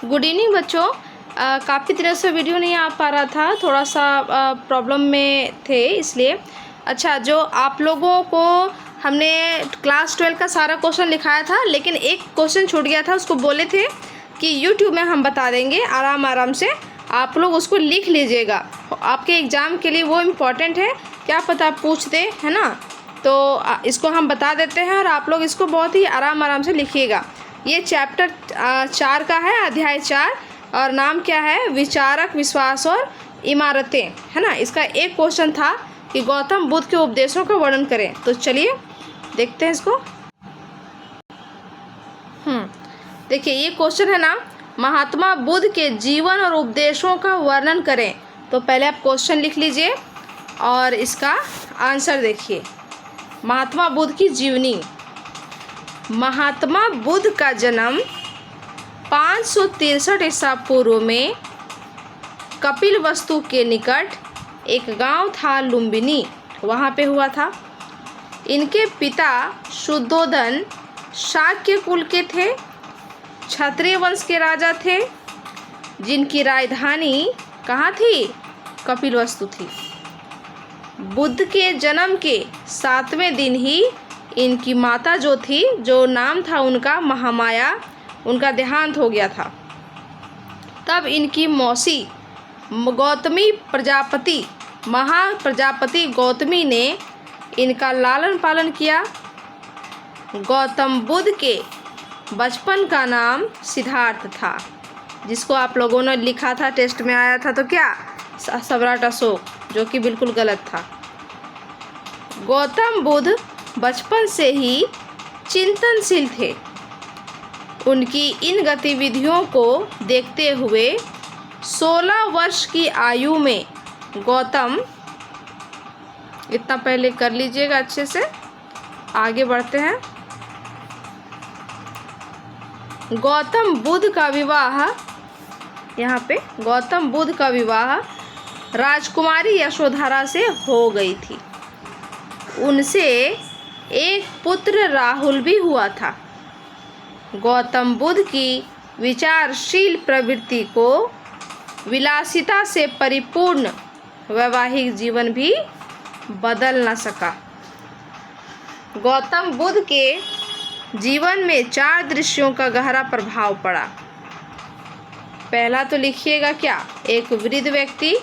Good evening बच्चों। काफ़ी दिनों से वीडियो नहीं आ पा रहा था, थोड़ा सा प्रॉब्लम में थे इसलिए। अच्छा, जो आप लोगों को हमने क्लास 12 का सारा क्वेश्चन लिखाया था, लेकिन एक क्वेश्चन छूट गया था। उसको बोले थे कि यूट्यूब में हम बता देंगे, आराम आराम से आप लोग उसको लिख लीजिएगा। आपके एग्ज़ाम के लिए वो इम्पॉर्टेंट है, क्या पता पूछ दे, है ना। तो इसको हम बता देते हैं और आप लोग इसको बहुत ही आराम आराम से लिखिएगा। ये चैप्टर 4 का है, अध्याय 4, और नाम क्या है, विचारक, विश्वास और इमारतें, है ना। इसका एक क्वेश्चन था कि गौतम बुद्ध के उपदेशों का वर्णन करें। तो चलिए देखते हैं इसको। देखिए, ये क्वेश्चन है ना, महात्मा बुद्ध के जीवन और उपदेशों का वर्णन करें। तो पहले आप क्वेश्चन लिख लीजिए और इसका आंसर देखिए। महात्मा बुद्ध की जीवनी। महात्मा बुद्ध का जन्म 563 ईसा पूर्व में कपिलवस्तु के निकट एक गांव था लुम्बिनी, वहाँ पे हुआ था। इनके पिता शुद्धोधन शाक्य कुल के थे, क्षत्रिय वंश के राजा थे, जिनकी राजधानी कहाँ थी, कपिलवस्तु थी। बुद्ध के जन्म के 7वें दिन ही इनकी माता जो थी, जो नाम था उनका महामाया, उनका देहांत हो गया था। तब इनकी मौसी गौतमी प्रजापति, महाप्रजापति गौतमी ने इनका लालन पालन किया। गौतम बुद्ध के बचपन का नाम सिद्धार्थ था, जिसको आप लोगों ने लिखा था, टेस्ट में आया था। तो क्या, सम्राट अशोक, जो कि बिल्कुल गलत था। गौतम बुद्ध बचपन से ही चिंतनशील थे। उनकी इन गतिविधियों को देखते हुए 16 वर्ष की आयु में गौतम, इतना पहले कर लीजिएगा अच्छे से, आगे बढ़ते हैं। गौतम बुद्ध का विवाह, यहाँ पे गौतम बुद्ध का विवाह राजकुमारी यशोधरा से हो गई थी। उनसे एक पुत्र राहुल भी हुआ था। गौतम बुद्ध की विचारशील प्रवृत्ति को विलासिता से परिपूर्ण वैवाहिक जीवन भी बदल न सका। गौतम बुद्ध के जीवन में 4 दृश्यों का गहरा प्रभाव पड़ा। पहला तो लिखिएगा क्या, एक वृद्ध व्यक्ति,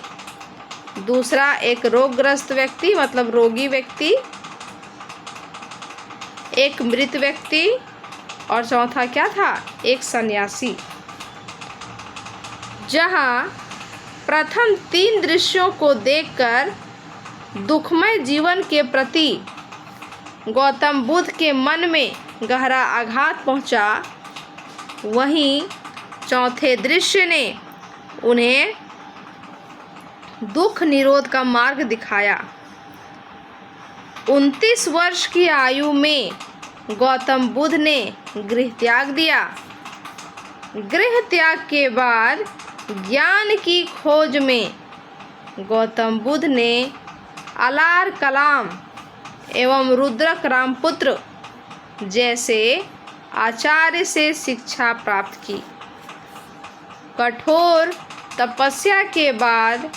दूसरा एक रोगग्रस्त व्यक्ति, मतलब रोगी व्यक्ति, एक मृत व्यक्ति, और चौथा क्या था, एक सन्यासी। जहाँ प्रथम 3 दृश्यों को देखकर दुखमय जीवन के प्रति गौतम बुद्ध के मन में गहरा आघात पहुंचा, वहीं चौथे दृश्य ने उन्हें दुख निरोध का मार्ग दिखाया। 29 वर्ष की आयु में गौतम बुद्ध ने गृह त्याग दिया। गृह त्याग के बाद ज्ञान की खोज में गौतम बुद्ध ने अलार कलाम एवं रुद्रक रामपुत्र जैसे आचार्य से शिक्षा प्राप्त की। कठोर तपस्या के बाद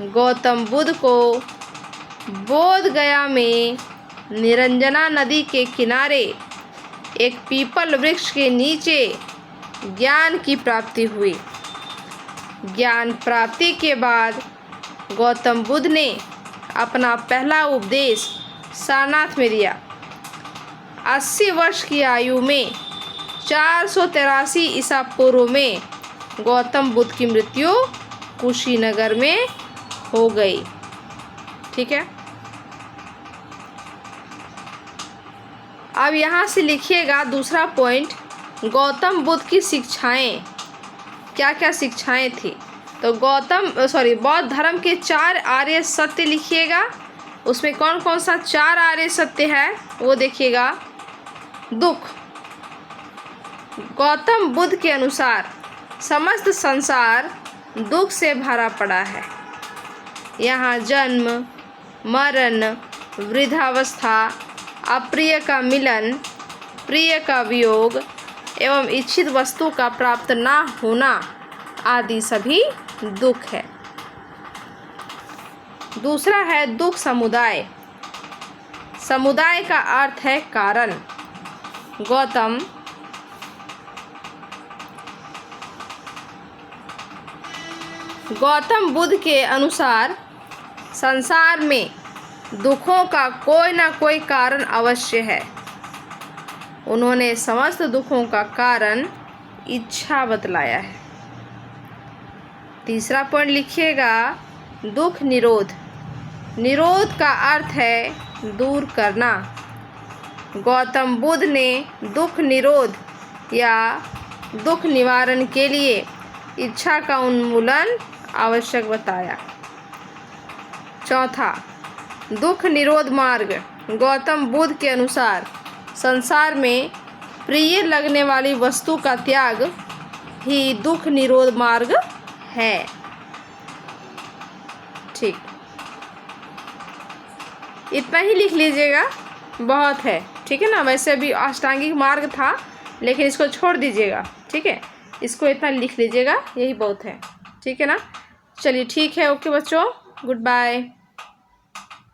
गौतम बुद्ध को बोध गया में निरंजना नदी के किनारे एक पीपल वृक्ष के नीचे ज्ञान की प्राप्ति हुई। ज्ञान प्राप्ति के बाद गौतम बुद्ध ने अपना पहला उपदेश सारनाथ में दिया। 80 वर्ष की आयु में 483 ईसा पूर्व में गौतम बुद्ध की मृत्यु कुशीनगर में हो गई। ठीक है, अब यहाँ से लिखिएगा दूसरा पॉइंट, गौतम बुद्ध की शिक्षाएं, क्या क्या शिक्षाएं थी। तो बौद्ध धर्म के 4 आर्य सत्य लिखिएगा। उसमें कौन कौन सा 4 आर्य सत्य है वो देखिएगा। दुख, गौतम बुद्ध के अनुसार समस्त संसार दुख से भरा पड़ा है। यहाँ जन्म, मरण, वृद्धावस्था, अप्रिय का मिलन, प्रिय का वियोग, एवं इच्छित वस्तु का प्राप्त ना होना आदि सभी दुख है। दूसरा है दुख समुदाय। समुदाय का अर्थ है कारण। गौतम बुद्ध के अनुसार संसार में दुखों का कोई ना कोई कारण अवश्य है। उन्होंने समस्त दुखों का कारण इच्छा बतलाया है। तीसरा पॉइंट लिखिएगा, दुख निरोध। निरोध का अर्थ है दूर करना। गौतम बुद्ध ने दुख निरोध या दुख निवारण के लिए इच्छा का उन्मूलन आवश्यक बताया। चौथा, दुख निरोध मार्ग। गौतम बुद्ध के अनुसार संसार में प्रिय लगने वाली वस्तु का त्याग ही दुख निरोध मार्ग है। ठीक, इतना ही लिख लीजिएगा, बहुत है। ठीक है ना, वैसे भी अष्टांगिक मार्ग था लेकिन इसको छोड़ दीजिएगा। ठीक है, इसको इतना लिख लीजिएगा, यही बहुत है। ठीक है ना, चलिए ठीक है, ओके बच्चों, गुड बाय।